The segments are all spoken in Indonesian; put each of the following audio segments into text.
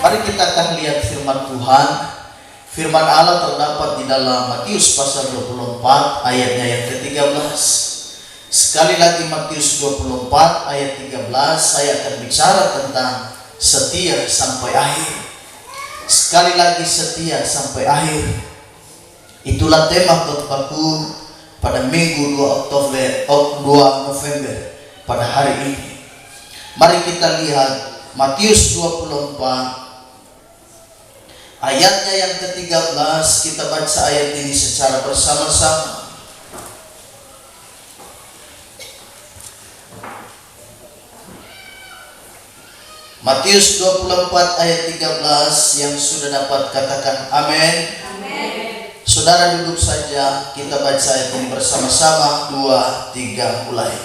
Mari kita akan lihat firman Tuhan. Firman Allah terdapat di dalam Matius pasal 24 ayatnya yang ke-13. Sekali lagi Matius 24 ayat 13, saya akan bicara tentang setia sampai akhir. Sekali lagi setia sampai akhir. Itulah tema khotbahku pada Minggu 2 November pada hari ini. Mari kita lihat Matius 24 ayatnya yang ke-13. Kita baca ayat ini secara bersama-sama. Matius 24 ayat 13, yang sudah dapat katakan amin. Amin. Saudara duduk saja, kita baca ayat ini bersama-sama. 2, 3, mulai.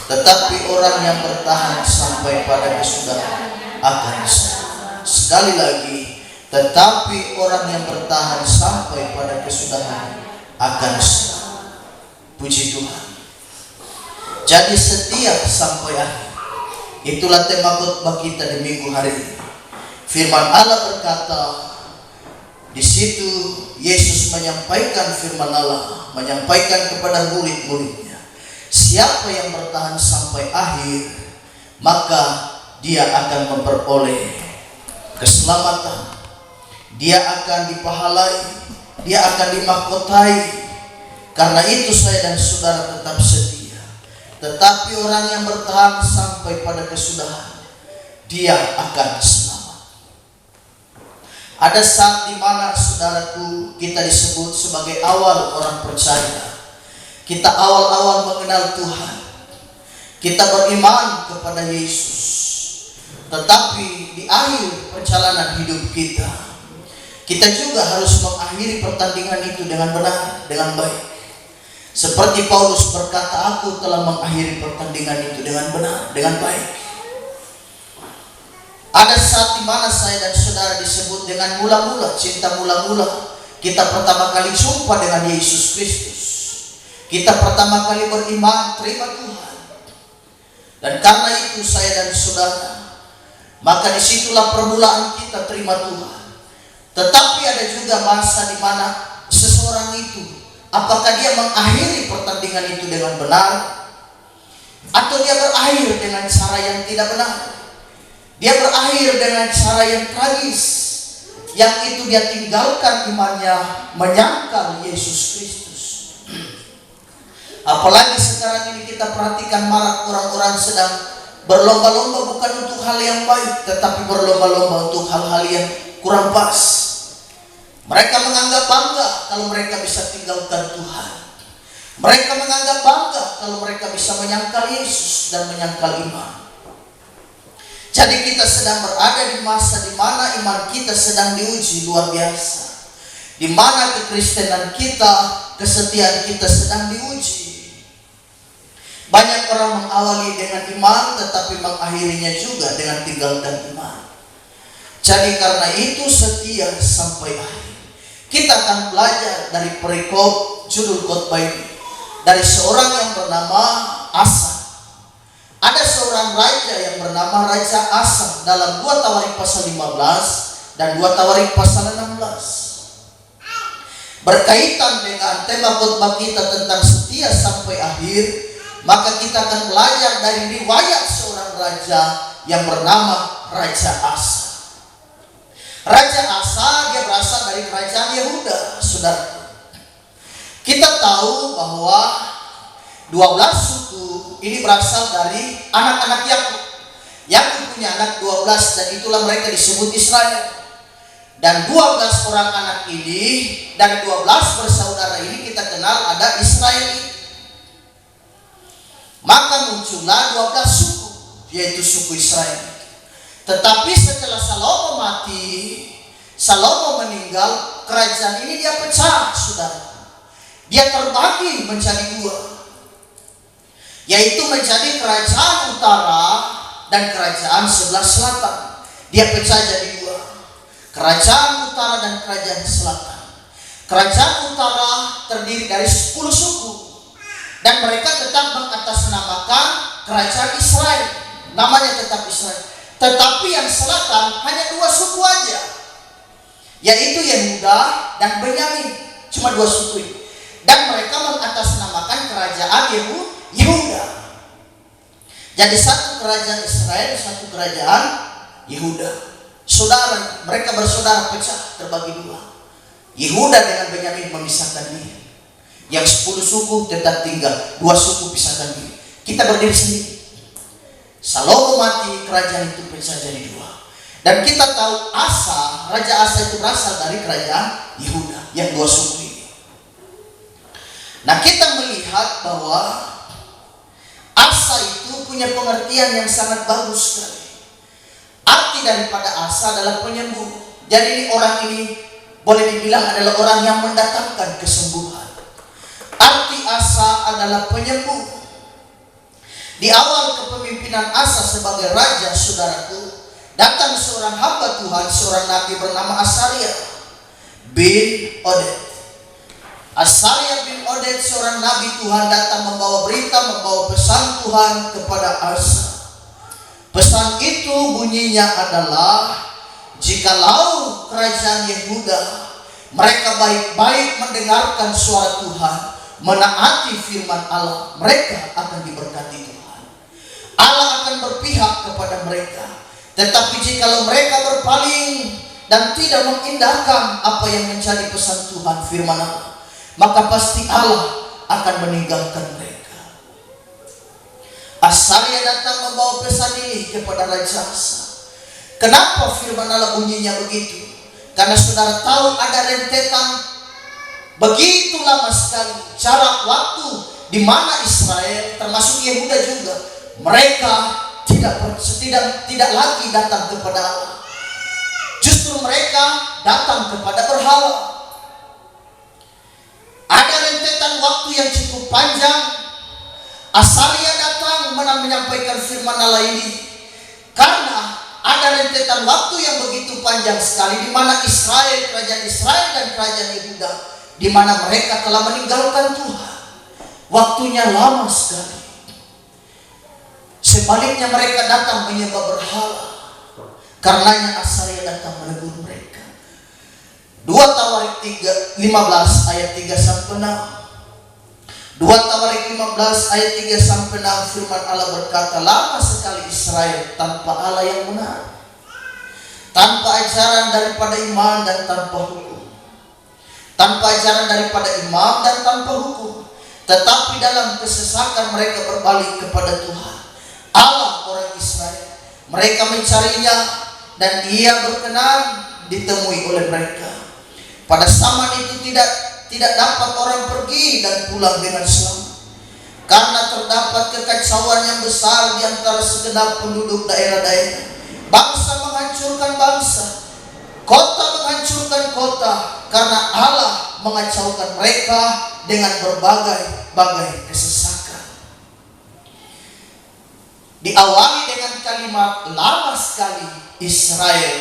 Tetapi orang yang bertahan sampai pada kesudahan akan selamat. Sekali lagi, tetapi orang yang bertahan sampai pada kesudahan akan selamat. Puji Tuhan. Jadi setia sampai akhir. Itulah tema khotbah kita di minggu hari ini. Firman Allah berkata, di situ Yesus menyampaikan firman Allah, menyampaikan kepada murid-muridnya, siapa yang bertahan sampai akhir, maka dia akan memperoleh keselamatan. Dia akan dipahalai, dia akan dimahkotai. Karena itu saya dan saudara tetap setia. Tetapi orang yang bertahan sampai pada kesudahan, dia akan selamat. Ada saat di mana saudaraku kita disebut sebagai awal orang percaya. Kita awal-awal mengenal Tuhan. Kita beriman kepada Yesus. Tetapi di akhir perjalanan hidup kita juga harus mengakhiri pertandingan itu dengan benar, dengan baik. Seperti Paulus berkata, aku telah mengakhiri pertandingan itu dengan benar, dengan baik. Ada saat di mana saya dan saudara disebut dengan mula-mula, cinta mula-mula. Kita pertama kali jumpa dengan Yesus Kristus. Kita pertama kali beriman, terima Tuhan. Dan karena itu saya dan saudara, maka disitulah permulaan kita terima Tuhan. Tetapi ada juga masa di mana seseorang itu, apakah dia mengakhiri pertandingan itu dengan benar, atau dia berakhir dengan cara yang tidak benar. Dia berakhir dengan cara yang tragis, yang itu dia tinggalkan imannya, menyangkal Yesus Kristus. Apalagi sekarang ini kita perhatikan marak orang-orang sedang berlomba-lomba bukan untuk hal yang baik, tetapi berlomba-lomba untuk hal-hal yang kurang pas. Mereka menganggap bangga kalau mereka bisa tinggalkan Tuhan. Mereka menganggap bangga kalau mereka bisa menyangkal Yesus dan menyangkal iman. Jadi kita sedang berada di masa di mana iman kita sedang diuji luar biasa. Di mana kekristenan kita, kesetiaan kita sedang diuji. Banyak orang mengawali dengan iman tetapi mengakhirinya juga dengan tinggalkan iman. Jadi karena itu setia sampai akhir. Kita akan belajar dari perikop judul khotbah ini, dari seorang yang bernama Asa. Ada seorang raja yang bernama Raja Asa dalam 2 Tawarik pasal 15 dan 2 Tawarik pasal 16. Berkaitan dengan tema khotbah kita tentang setia sampai akhir, maka kita akan belajar dari riwayat seorang raja yang bernama Raja Asa. Raja Asa dia berasal dari kerajaan Yehuda, saudara. Kita tahu bahwa 12 suku ini berasal dari anak-anak Yakub. Yakub punya anak 12 dan itulah mereka disebut Israel. Dan 12 orang anak ini, dari 12 bersaudara ini kita kenal ada Israel. Maka muncullah 12 suku, yaitu suku Israel. Tetapi setelah Salomo mati, Salomo meninggal, kerajaan ini dia pecah, saudara. Dia terbagi menjadi 2, yaitu menjadi kerajaan utara dan kerajaan sebelah selatan. Dia pecah jadi 2, kerajaan utara dan kerajaan selatan. Kerajaan utara terdiri dari 10 suku, dan mereka tetap mengatasnamakan kerajaan Israel, namanya tetap Israel. Tetapi yang selatan hanya 2 suku aja. yaitu Yehuda dan Benyamin, cuma dua suku ini. Dan mereka mengatasnamakan kerajaan Yehuda. Jadi satu kerajaan Israel, satu kerajaan Yehuda. Saudara, mereka bersaudara pecah, terbagi dua. Yehuda dengan Benyamin memisahkan diri. Yang 10 suku tetap tinggal, 2 suku pisahkan diri. Kita berdiri sendiri. Salomo mati, kerajaan itu pecah jadi 2. Dan kita tahu Raja Asa itu berasal dari kerajaan Yehuda, yang 2 suku ini. Nah, kita melihat bahwa Asa itu punya pengertian yang sangat bagus sekali. Arti daripada Asa adalah penyembuh. Jadi orang ini boleh dibilang adalah orang yang mendatangkan kesembuhan. Arti Asa adalah penyembuh. Di awal kepemimpinan Asa sebagai raja, saudaraku, datang seorang hamba Tuhan, seorang nabi bernama Asaria bin Oded. Asaria bin Oded, seorang nabi Tuhan, datang membawa berita, membawa pesan Tuhan kepada Asa. Pesan itu bunyinya adalah, jikalau kerajaan Yehuda mereka baik-baik mendengarkan suara Tuhan, menaati firman Allah, mereka akan diberkati Tuhan. Allah akan berpihak kepada mereka. Tetapi jikalau mereka berpaling dan tidak mengindahkan apa yang menjadi pesan Tuhan, firman Allah, maka pasti Allah akan meninggalkan mereka. Asaria datang membawa pesan ini kepada Raja Asa. Kenapa firman Allah bunyinya begitu? Karena saudara tahu ada rentetan begitu lama sekali jarak waktu di mana Israel, termasuk Yehuda juga, mereka tidak lagi datang kepada Allah. Justru mereka datang kepada berhala. Ada rentetan waktu yang cukup panjang. Asaria datang menyampaikan firman Allah ini karena ada rentetan waktu yang begitu panjang sekali di mana Israel, kerajaan Israel dan kerajaan Yehuda, di mana mereka telah meninggalkan Tuhan. Waktunya lama sekali. Sebaliknya mereka datang menyembah berhala. Karenanya Asaria datang menegur mereka. 2 Tawarik 15 ayat 3 sampai 6. 2 Tawarik 15 ayat 3 sampai 6, firman Allah berkata, lama sekali Israel tanpa Allah yang benar, tanpa ajaran daripada iman dan tanpa hukum. Tanpa ajaran daripada imam dan tanpa hukum. Tetapi dalam kesesakan mereka berbalik kepada Tuhan, Allah orang Israel. Mereka mencarinya dan ia berkenan ditemui oleh mereka. Pada zaman itu tidak dapat orang pergi dan pulang dengan selamat, karena terdapat kekacauan yang besar di antara segenap penduduk daerah-daerah. Bangsa menghancurkan bangsa, kota menghancurkan kota, karena Allah mengacaukan mereka dengan berbagai kesesakan. Diawali dengan kalimat lama sekali Israel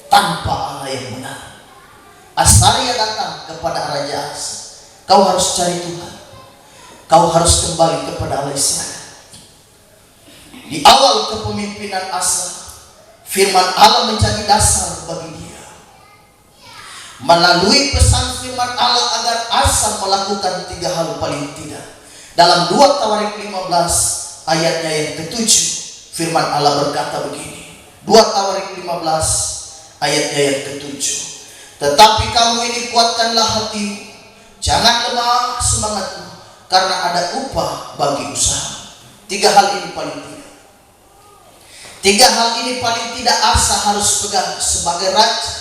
tanpa Allah yang benar. Asaria datang kepada Raja Asa. Kau harus cari Tuhan. Kau harus kembali kepada Allah Israel. Di awal kepemimpinan Asa, firman Allah menjadi dasar bagi dia. Melalui pesan firman Allah agar Asa melakukan 3 hal paling tidak. Dalam 2 Tawarik 15 ayatnya yang ke-7, firman Allah berkata begini. 2 Tawarik 15 ayatnya yang ke-7. Tetapi kamu ini kuatkanlah hatimu, jangan lemah semangatmu, karena ada upah bagi usaha. 3 hal ini paling tidak. 3 hal ini paling tidak Asa harus pegang sebagai raja.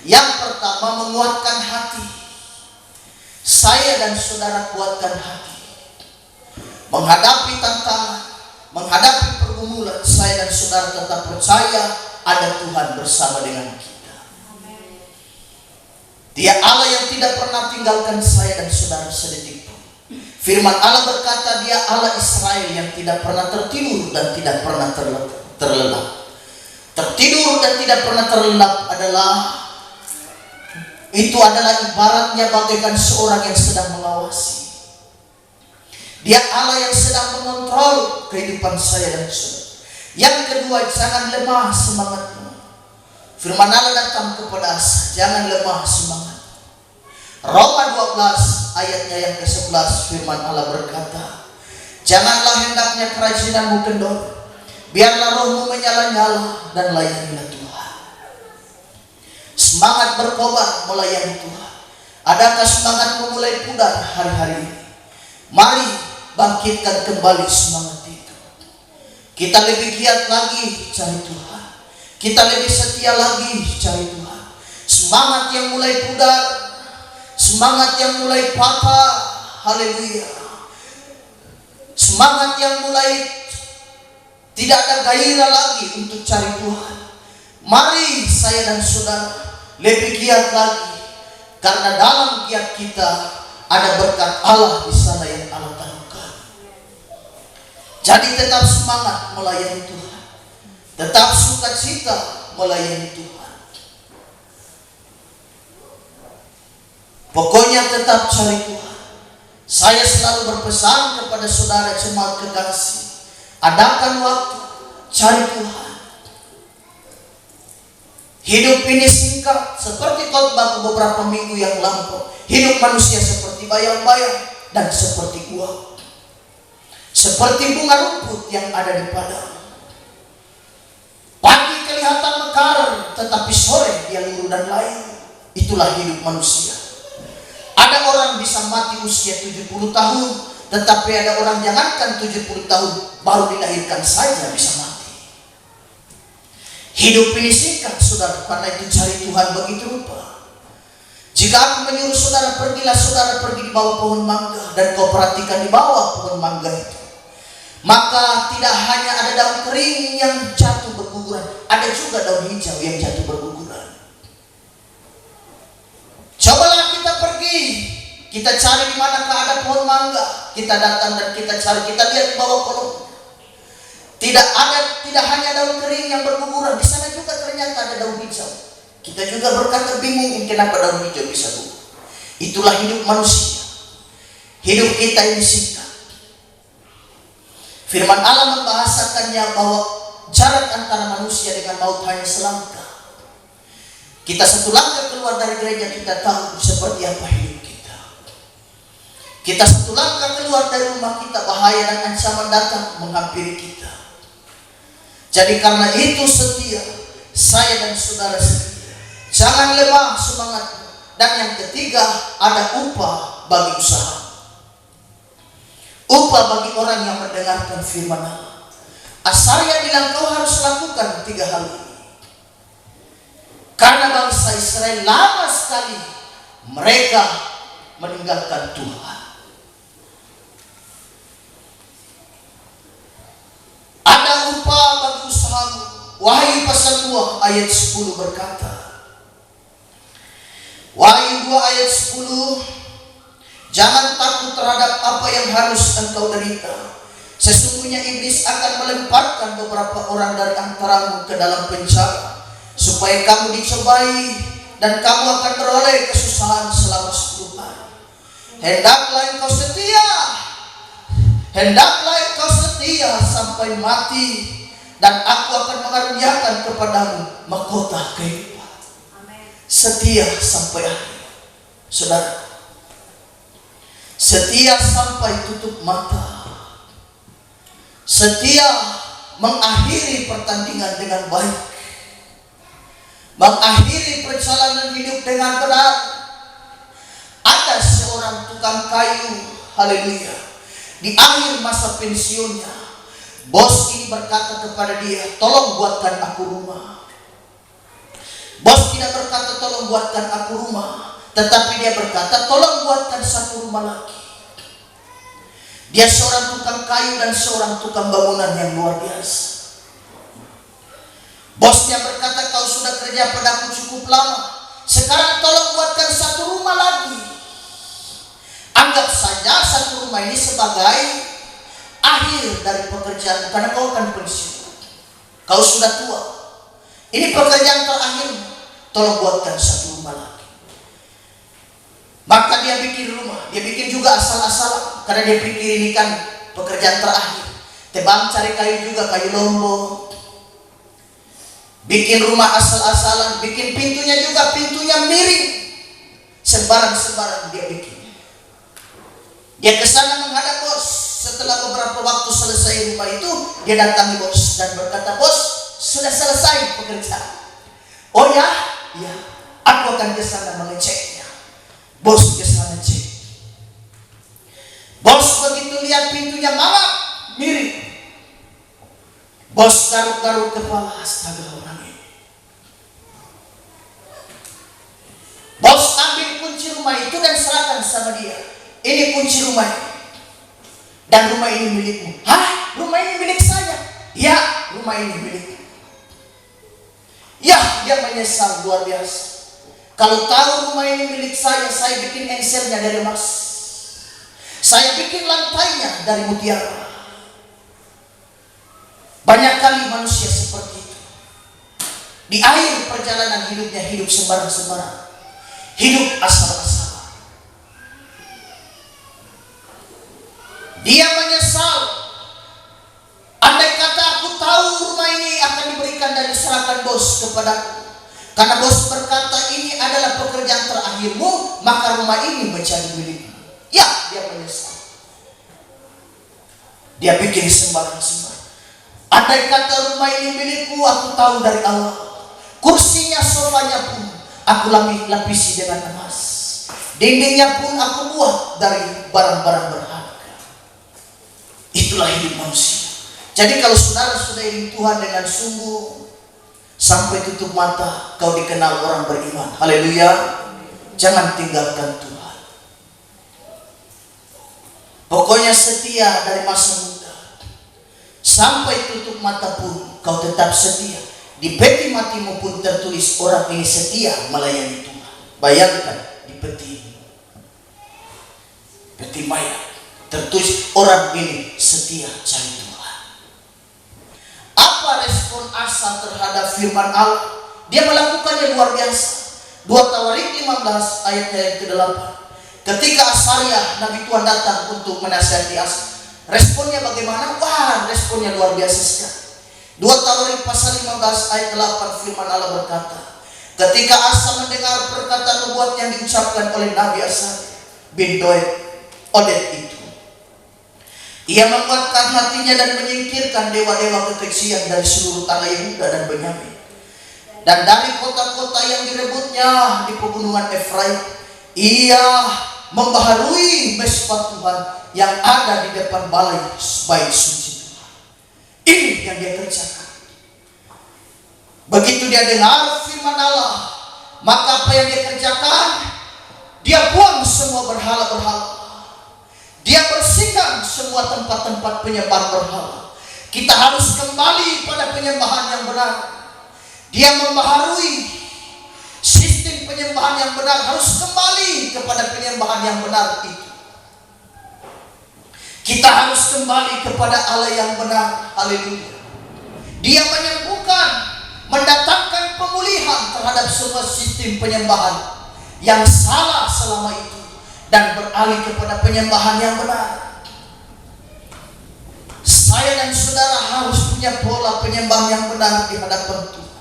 Yang pertama, menguatkan hati. Saya dan saudara kuatkan hati. Menghadapi tantangan, menghadapi pergumulan, saya dan saudara tetap percaya ada Tuhan bersama dengan kita. Dia Allah yang tidak pernah tinggalkan saya dan saudara sedetik pun. Firman Allah berkata, dia Allah Israel yang tidak pernah tertidur dan tidak pernah terlelap. Tertidur dan tidak pernah terlelap adalah ibaratnya bagaikan seorang yang sedang mengawasi. Dia Allah yang sedang mengontrol kehidupan saya dan saudara. Yang kedua, jangan lemah semangatmu. Firman Allah datang kepada Asa, jangan lemah semangat. Roma 12 ayatnya yang ke-11, firman Allah berkata, janganlah hendaknya kerajinanmu kendor, biarlah rohmu menyala-nyala dan layanilah Tuhan. Semangat berkobar melayani Tuhan. Adakah semangatmu mulai pudar hari-hari ini? Mari bangkitkan kembali semangat itu. Kita lebih giat lagi cari Tuhan. Kita lebih setia lagi cari Tuhan. Semangat yang mulai pudar, semangat yang mulai patah, haleluya. Semangat yang mulai tidak ada gairah lagi untuk cari Tuhan. Mari saya dan saudara lebih giat lagi, karena dalam giat kita ada berkat Allah di sana yang Allah taruhkan. Jadi tetap semangat melayani Tuhan, tetap sukacita melayani Tuhan. Pokoknya tetap cari Tuhan. Saya selalu berpesan kepada saudara jemaat kekasih, adakan waktu cari Tuhan. Hidup ini singkat, seperti khotbah beberapa minggu yang lampau. Hidup manusia seperti bayang-bayang dan seperti uap, seperti bunga rumput yang ada di padang. Pagi kelihatan mekar, tetapi sore dia luruh dan layu. Itulah hidup manusia. Ada orang bisa mati usia 70 tahun, tetapi ada orang jangankan 70 tahun, baru dilahirkan saja bisa mati. Hidup ini singkat, saudara, karena itu cari Tuhan begitu rupa. Jika aku menyuruh saudara, pergilah saudara pergi di bawah pohon mangga, dan kau perhatikan di bawah pohon mangga itu, maka tidak hanya ada daun kering yang jatuh berguguran, ada juga daun hijau yang jatuh berguguran. Cobalah kita pergi, kita cari di manakah ada pohon mangga, kita datang dan kita cari, kita lihat di bawah pohon. Tidak hanya daun kering yang berguguran, di sana juga ternyata ada daun hijau. Kita juga berkata bingung kenapa daun hijau bisa gugur. Itulah hidup manusia. Hidup kita ini singkat. Firman Allah membahasakannya bahwa jarak antara manusia dengan maut hanya selangkah. Kita satu langkah keluar dari gereja, kita tahu seperti apa hidup kita. Kita satu langkah keluar dari rumah kita, bahaya dan ancaman datang menghampiri kita. Jadi karena itu setia, saya dan saudara setia. Jangan lemah semangatmu. Dan yang ketiga, ada upah bagi usaha. Upah bagi orang yang mendengarkan firman Allah. Asalnya bilang kau harus lakukan 3 hal ini. Karena bangsa Israel lama sekali mereka meninggalkan Tuhan. Ada upah bagi usahamu. Wahyu pasal 2 ayat 10 berkata, Wahyu 2 ayat 10, jangan takut terhadap apa yang harus engkau derita. Sesungguhnya iblis akan melemparkan beberapa orang dari antaramu ke dalam penjara, supaya kamu dicobai dan kamu akan beroleh kesusahan selama 10 hari. Hendaklah engkau setia, hendaklah engkau setia sampai mati, dan aku akan mengaruniakan kepadamu mahkota kehidupan. Setia sampai akhir, saudara. Setia sampai tutup mata. Setia mengakhiri pertandingan dengan baik, mengakhiri perjalanan hidup dengan benar. Ada seorang tukang kayu, haleluya, di akhir masa pensiunnya, bos ini berkata kepada dia, tolong buatkan aku rumah. Bos tidak berkata tolong buatkan aku rumah, tetapi dia berkata tolong buatkan satu rumah lagi. Dia seorang tukang kayu dan seorang tukang bangunan yang luar biasa. Bosnya berkata, kau sudah kerja padaku cukup lama, sekarang tolong buatkan satu rumah lagi. Anggap saja satu rumah ini sebagai akhir dari pekerjaan, karena kau akan pensiun, kau sudah tua, ini pekerjaan terakhirmu, tolong buatkan satu rumah lagi. Maka dia bikin rumah, dia bikin juga asal-asalan, karena dia pikir ini kan pekerjaan terakhir. Tebang cari kayu juga, kayu lombok. bikin rumah asal-asalan, bikin pintunya juga pintunya miring, sembarang-sembarang dia bikin. Dia ke sana menghadap bos. Setelah beberapa waktu selesai rumah itu, dia datangi bos dan berkata, "Bos, sudah selesai pekerjaan." "Oh ya, ya, aku akan ke sana mengeceknya." Bos ke sana cek. Bos begitu lihat pintunya mangap, miring. Bos garuk-garuk kepala, astaga orang ini. Bos ambil kunci rumah itu dan serahkan sama dia. "Ini kunci rumah ini. Dan rumah ini milikmu." "Hah? Rumah ini milik saya?" "Ya, rumah ini milikmu." Ya, dia menyesal luar biasa. "Kalau tahu rumah ini milik saya bikin engselnya dari emas. Saya bikin lantainya dari mutiara." Banyak kali manusia seperti itu. Di akhir perjalanan hidupnya hidup sembarang-sembarang, hidup asal-asalan. Dia menyesal. Andai kata aku tahu rumah ini akan diberikan dan diserahkan bos kepadaku, karena bos berkata ini adalah pekerjaan terakhirmu, maka rumah ini menjadi milikmu. Ya, dia menyesal. Dia bikin sembarang-sembarang. Andai kata rumah ini milikku, aku tahu dari awal. Kursinya, sofanya pun aku lapisi dengan emas. Dindingnya pun aku buat dari barang-barang berharga. Itulah hidup manusia. Jadi kalau saudara sudah iring Tuhan dengan sungguh, sampai tutup mata kau dikenal orang beriman. Haleluya. Jangan tinggalkan Tuhan. Pokoknya setia dari masa muda sampai tutup mata pun kau tetap setia. Di peti matimu pun tertulis orang ini setia melayani Tuhan. Bayangkan di peti mayat tertulis orang ini setia cari Tuhan. Apa respon Asa terhadap firman Allah? Dia melakukannya luar biasa. 2 Tawarik 15 ayat yang ke-8. Ketika Asaria Nabi Tuhan datang untuk menasihati Asa, responnya bagaimana? Wah, responnya luar biasa sekali. 2 Tawarik pasal 15 ayat 8 firman Allah berkata, ketika Asa mendengar perkataan nubuat yang diucapkan oleh Nabi Asaria bin Odet itu, ia menguatkan hatinya dan menyingkirkan dewa-dewa kekejian dari seluruh tanah Yehuda dan Benyamin, dan dari kota-kota yang direbutnya di pegunungan Efraim. Ia membaharui mesbah Tuhan yang ada di depan balai bait suci Tuhan. Ini yang dia kerjakan. Begitu dia dengar firman Allah, maka apa yang dia kerjakan? Dia buang semua berhala-berhala. Dia bersihkan semua tempat-tempat penyembahan berhala. Kita harus kembali pada penyembahan yang benar. Dia membaharui sistem penyembahan yang benar, harus kembali kepada penyembahan yang benar itu. Kita harus kembali kepada Allah yang benar. Haleluya. Dia menyembuhkan, mendatangkan pemulihan terhadap semua sistem penyembahan yang salah selama itu, dan beralih kepada penyembahan yang benar. Saya dan saudara harus punya pola penyembahan yang benar di hadapan Tuhan.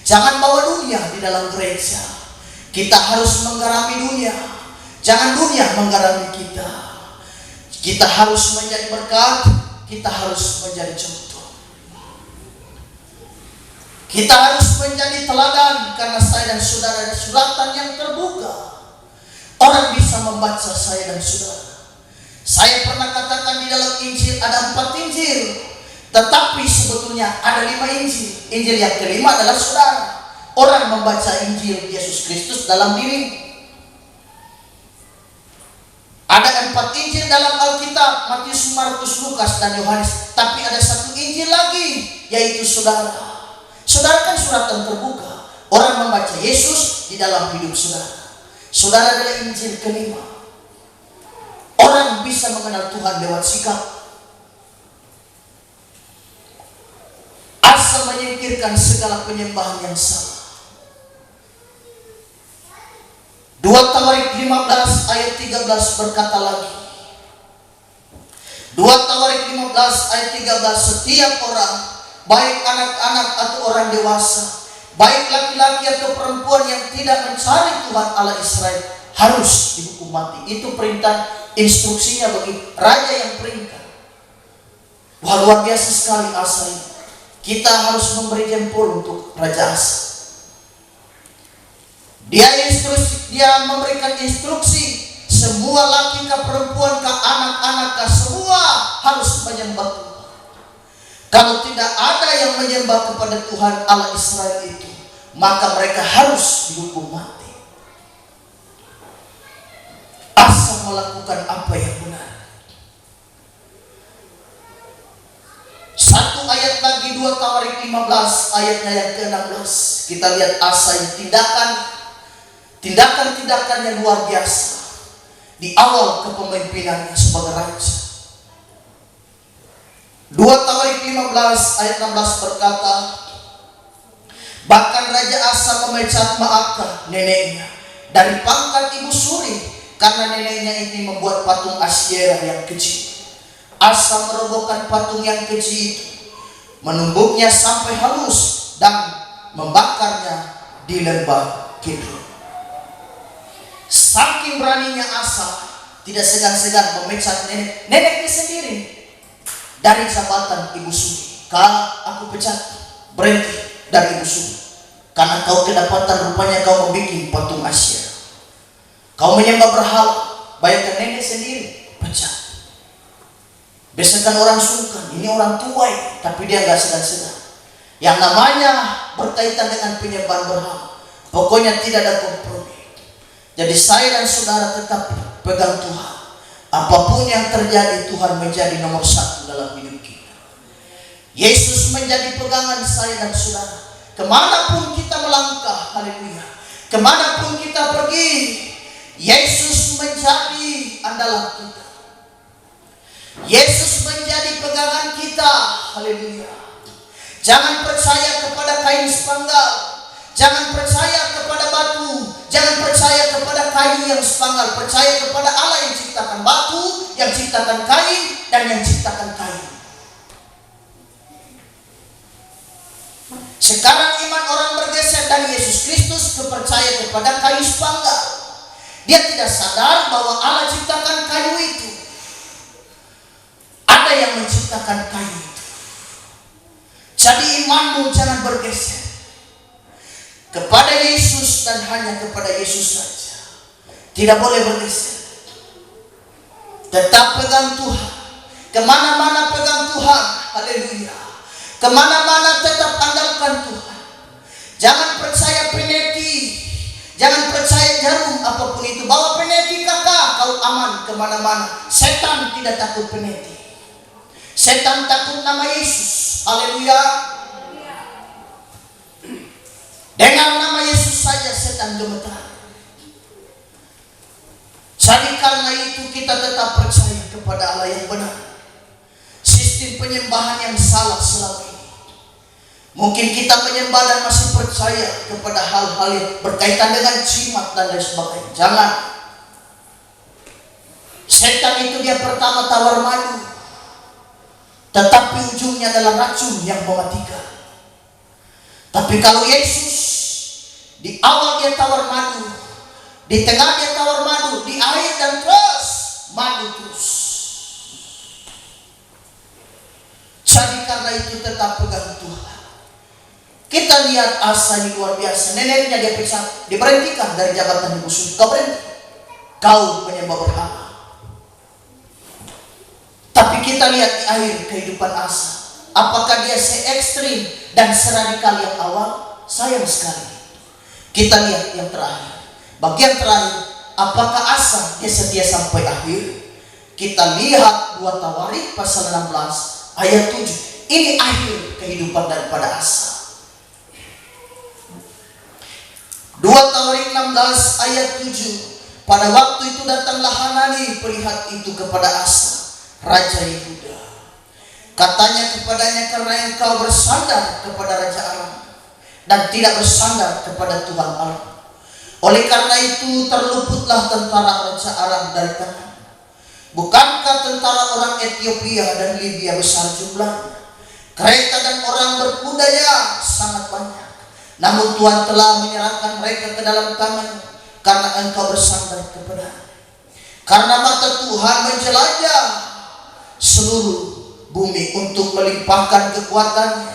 Jangan bawa dunia di dalam gereja. Kita harus menggarami dunia, jangan dunia menggarami kita. Kita harus menjadi berkat, kita harus menjadi contoh. Kita harus menjadi teladan, karena saya dan saudara ada suratan yang terbuka. Orang bisa membaca saya dan saudara. Saya pernah katakan di dalam Injil ada 4 Injil, tetapi sebetulnya ada 5 Injil. Injil yang kelima adalah saudara. Orang membaca Injil Yesus Kristus dalam diri. Ada 4 Injil dalam Alkitab, Matius, Markus, Lukas, dan Yohanes. Tapi ada 1 Injil lagi, yaitu saudara. Saudara kan suratan terbuka. Orang membaca Yesus di dalam hidup saudara. Saudara adalah Injil kelima. Orang bisa mengenal Tuhan lewat sikap. Asa menyingkirkan segala penyembahan yang salah. 2 Tawarik 15 ayat 13 berkata lagi. 2 Tawarik 15 ayat 13, setiap orang baik anak-anak atau orang dewasa, baik laki-laki atau perempuan yang tidak mencari Tuhan Allah Israel, harus dihukum mati. Itu perintah instruksinya bagi raja yang perintah. Wah, luar biasa sekali Asa ini. Kita harus memberi jempol untuk Raja Asa. Dia memberikan instruksi, semua laki ke perempuan ke anak-anak ke semua harus menyembah Tuhan. Kalau tidak ada yang menyembah kepada Tuhan Allah Israel itu, maka mereka harus dihukum mati. Asa melakukan apa yang benar. Satu ayat lagi, 2 Tawarik 15 ayatnya yang ke-16. Kita lihat Asa yang tindakan-tindakannya luar biasa di awal kepemimpinannya sebagai raja. 2 Tawarik 15 ayat 16 berkata, bahkan Raja Asa memecat Maakah neneknya dari pangkat ibu suri karena neneknya ini membuat patung Asyera yang kecil. Asa merobohkan patung yang kecil itu, menumbuknya sampai halus dan membakarnya di lembah Kidron. Saking beraninya Asa, tidak segan-segan memecat neneknya sendiri dari jabatan ibu suri. Kalau aku pecat, berhenti dari ibu suri, karena kau kedapatan rupanya kau membuat patung Asyera, kau menyembah berhala. Bayangkan nenek sendiri pecat. Biasakan orang sungkan, ini orang tua ya, tapi dia nggak segan-segan. Yang namanya berkaitan dengan penyembahan berhala, pokoknya tidak ada kompromi. Jadi saya dan saudara tetap pegang Tuhan. Apapun yang terjadi, Tuhan menjadi nomor 1 dalam hidup kita. Yesus menjadi pegangan saya dan saudara. Kemanapun kita melangkah, haleluya, kemanapun kita pergi, Yesus menjadi andalan kita. Yesus menjadi pegangan kita, haleluya. Jangan percaya kepada kain sepanggal, jangan percaya kepada batu, jangan percaya kepada kayu yang sepanggal. Percaya kepada Allah yang ciptakan batu, yang ciptakan kain, dan yang ciptakan kayu. Sekarang iman orang bergeser dari Yesus Kristus kepercaya kepada kayu sepanggal. Dia tidak sadar bahwa Allah ciptakan kayu itu. Ada yang menciptakan kayu itu. Jadi imanmu jangan bergeser kepada Yesus dan hanya kepada Yesus saja. Tidak boleh bergeser. Tetap pegang Tuhan. Kemana-mana pegang Tuhan. Haleluya. Kemana-mana tetap andalkan Tuhan. Jangan percaya peneti. Jangan percaya jarum apapun itu. Bawa peneti kakak, kau aman kemana-mana. Setan tidak takut peneti. Setan takut nama Yesus. Haleluya. Dengan nama Yesus saja setan gemetar. Jadi karena itu kita tetap percaya kepada Allah yang benar. Sistem penyembahan yang salah selama ini. Mungkin kita menyembah dan masih percaya kepada hal-hal yang berkaitan dengan jimat dan lain sebagainya. Jangan. Setan itu dia pertama tawar madu, tetapi ujungnya adalah racun yang mematikan. Tapi kalau Yesus, di awal dia tawar madu, di tengah dia tawar madu, di akhir dan terus madu terus. Jadi karena itu tetap pegang Tuhan. Kita lihat Asa ini luar biasa. Neneknya dia pecat, diberhentikan dari jabatan ibu suri. Kau berhenti, kau menyembah berhala. Tapi kita lihat di akhir kehidupan Asa, apakah dia se-ekstrim dan seradikal yang awal? Sayang sekali. Kita lihat yang terakhir, bagian terakhir. Apakah Asa dia setia sampai akhir? Kita lihat 2 Tawarik pasal 16 ayat 7. Ini akhir kehidupan daripada Asa. 2 Tawarik 16 ayat 7. Pada waktu itu datanglah Hanani pelihat itu kepada Asa, Raja Yehuda. Katanya kepadanya, karena engkau bersandar kepada Raja Aram dan tidak bersandar kepada Tuhan Allah, oleh karena itu terluputlah tentara Raja Aram dari tangan. Bukankah tentara orang Ethiopia dan Libya besar jumlahnya? kereta dan orang berbudaya sangat banyak. Namun Tuhan telah menyerahkan mereka ke dalam tangan karena engkau bersandar kepada. Karena mata Tuhan menjelajah seluruh bumi untuk melimpahkan kekuatannya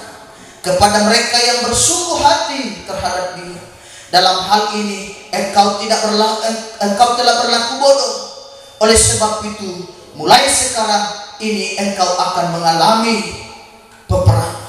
kepada mereka yang bersungguh hati terhadap Dia. Dalam hal ini engkau telah berlaku bodoh. Oleh sebab itu, mulai sekarang ini engkau akan mengalami peperangan.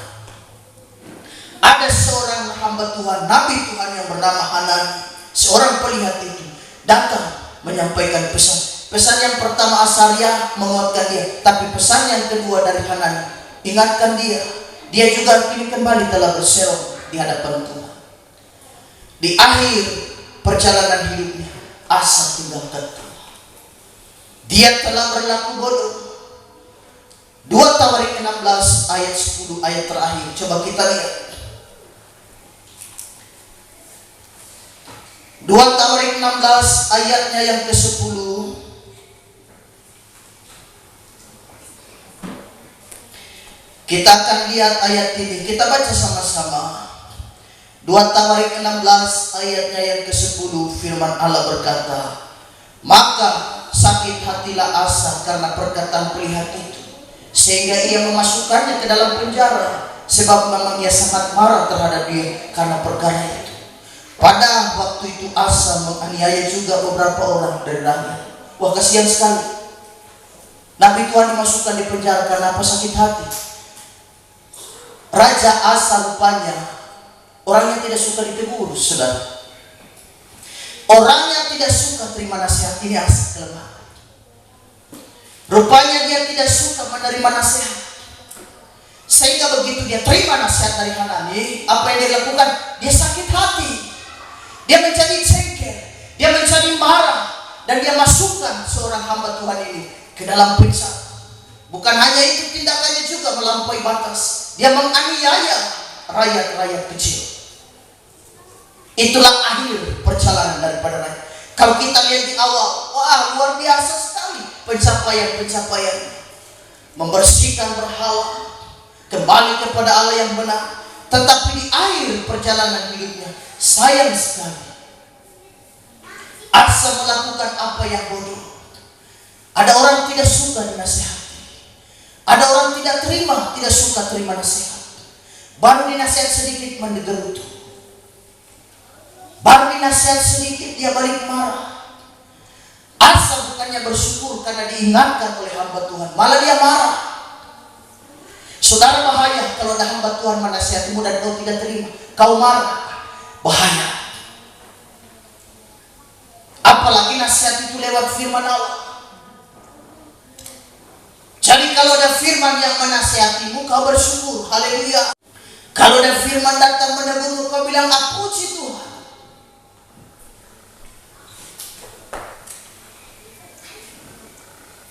Ada seorang hamba Tuhan, nabi Tuhan yang bernama Hanani, seorang pelihat itu datang menyampaikan pesan. Pesan yang pertama Asaria menguatkan dia, tapi pesan yang kedua dari Hanani ingatkan dia. Dia juga kini kembali telah berseru di hadapan Tuhan. Di akhir perjalanan hidupnya, Asa tinggalkan Tuhan. Dia telah berlaku bodoh. 2 Tawarik 16 ayat 10 ayat terakhir. Coba kita lihat. 2 Tawarik 16 ayatnya yang ke-10. Kita akan lihat ayat ini. Kita baca sama-sama. 2 Tawarik 16 ayatnya yang ke-10, firman Allah berkata, maka sakit hatilah Asa karena perkataan pelihat itu, sehingga ia memasukkannya ke dalam penjara, sebab memang ia sangat marah terhadap dia karena perkara itu. Pada waktu itu Asa menganiaya juga beberapa orang dari rakyat. Wah, kasihan sekali. Nabi Tuhan dimasukkan di penjara karena apa? Sakit hati. Raja Asa rupanya orang yang tidak suka ditegur, saudara. Orang yang tidak suka terima nasihat, ini Asa kelemahan. Rupanya dia tidak suka menerima nasihat, sehingga begitu dia terima nasihat dari Hanani, apa yang dia lakukan? Dia sakit hati, dia menjadi cengkel, dia menjadi marah, dan dia masukkan seorang hamba Tuhan ini ke dalam penjara. Bukan hanya itu, tindakannya juga melampaui batas. Dia menganiaya rakyat-rakyat kecil. Itulah akhir perjalanan daripada rakyat. Kalau kita lihat di awal, wah, luar biasa sekali pencapaian-pencapaian. Membersihkan berhala, kembali kepada Allah yang benar. Tetapi di akhir perjalanan hidupnya, sayang sekali, Asa melakukan apa yang bodoh. Ada orang tidak suka dinasihati. Ada orang tidak suka terima nasihat. Baru dinasihat sedikit mendegerutu. Baru dinasihat sedikit dia balik marah. Asa bukannya bersyukur karena diingatkan oleh hamba Tuhan, malah dia marah. Saudara, bahaya kalau ada hamba Tuhan menasihatimu dan kau tidak terima, kau marah. Bahaya. Apalagi nasihat itu lewat firman Allah. Jadi kalau ada firman yang menasihatimu, kau bersyukur, haleluya. Kalau ada firman datang menegurmu, kau bilang, puji Tuhan.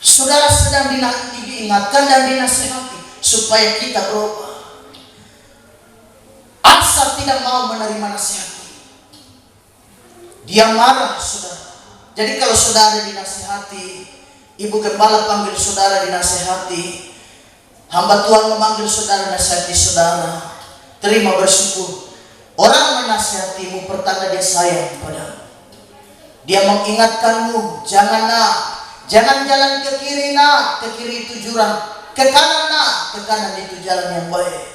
Saudara sedang diingatkan dan dinasihati supaya kita berubah. Asa tidak mau menerima nasihat. Dia marah, saudara. Jadi kalau saudara dinasihati, ibu gembala panggil saudara dinasihati, hamba Tuhan memanggil saudara nasihati saudara, terima, bersyukur. Orang menasihatimu pertanda dia sayang padamu. Dia mengingatkanmu, jangan jalan ke kiri nak, ke kiri itu jurang, ke kanan nak, ke kanan itu jalan yang baik.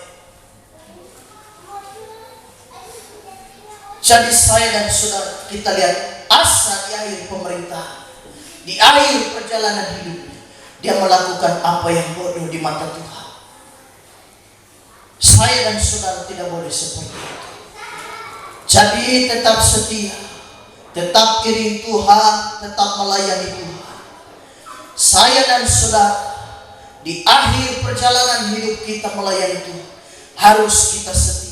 Jadi saya dan saudara, kita lihat Asa di akhir pemerintahan, di akhir perjalanan hidupnya, dia melakukan apa yang bodoh di mata Tuhan. Saya dan saudara tidak boleh seperti itu. Jadi tetap setia, tetap iring Tuhan, tetap melayani Tuhan. Saya dan saudara di akhir perjalanan hidup kita melayani Tuhan, harus kita setia.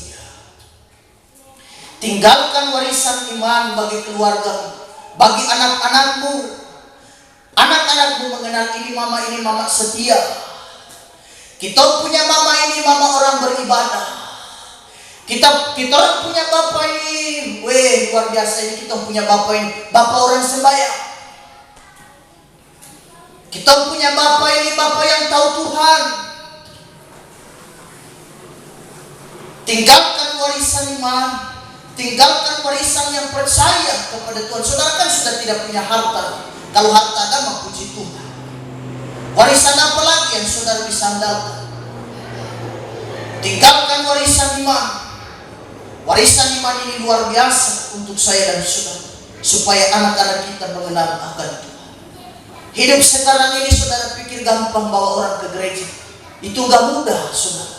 Tinggalkan warisan iman bagi keluargamu, bagi anak-anakmu. Anak-anakmu mengenal ini mama setia. Kita punya mama ini mama orang beribadah. Kita orang punya bapak ini, luar biasa ini, kita punya bapak ini, bapak orang sembahyang. Kita punya bapak ini, bapak yang tahu Tuhan. tinggalkan warisan iman, tinggalkan warisan yang percaya kepada Tuhan. Saudara kan sudah tidak punya harta. Kalau harta ada mah puji Tuhan. Warisan apa lagi yang saudara bisa andalkan? Tinggalkan warisan iman. Warisan iman ini luar biasa untuk saya dan saudara, supaya anak-anak kita mengenal akan Tuhan. Hidup sekarang ini saudara pikir gampang bawa orang ke gereja. Itu gak mudah saudara.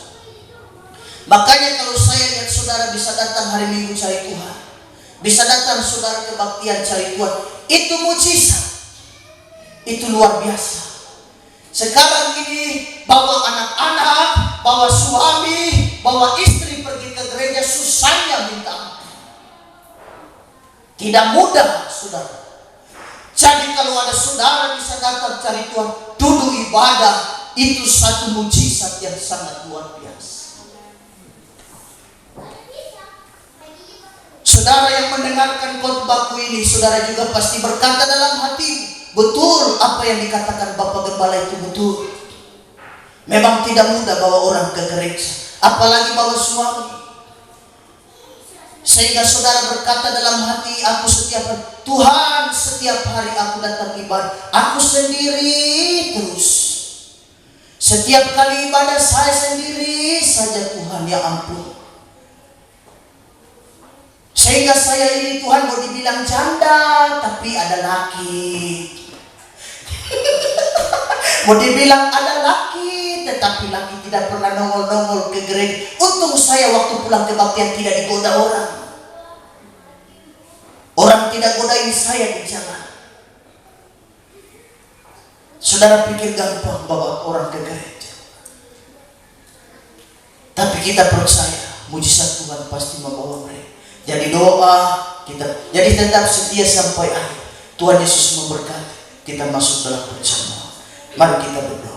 Makanya kalau saya lihat saudara bisa datang hari Minggu cari Tuhan, bisa datang saudara kebaktian cari Tuhan, itu mujizat. Itu luar biasa. Sekarang ini bawa anak-anak, bawa suami, bawa istri pergi ke gereja susahnya minta ampun. Tidak mudah saudara. Jadi kalau ada saudara bisa datang cari Tuhan, duduk ibadah, itu satu mujizat yang sangat luar biasa. Saudara yang mendengarkan khotbahku ini, saudara juga pasti berkata dalam hati, betul apa yang dikatakan Bapak Gembala itu betul. Memang tidak mudah bawa orang ke gereja, apalagi bawa suami. Sehingga saudara berkata dalam hati, aku setiap hari, Tuhan setiap hari aku datang ibadah, aku sendiri terus. Setiap kali ibadah saya sendiri saja Tuhan, ya ampun. Sehingga saya ini Tuhan mau dibilang janda, tapi ada laki. Mau dibilang ada laki, tetapi laki tidak pernah nongol-nongol ke gereja. Untung saya waktu pulang kebaktian tidak digoda orang. Orang tidak godain saya di jalan. Saudara pikir gampang bawa orang ke gereja. Tapi kita percaya mujizat Tuhan pasti membawa mereka. Jadi doa kita, jadi tetap setia sampai akhir. Tuhan Yesus memberkati. Kita masuk dalam perjamuan. Mari kita berdoa.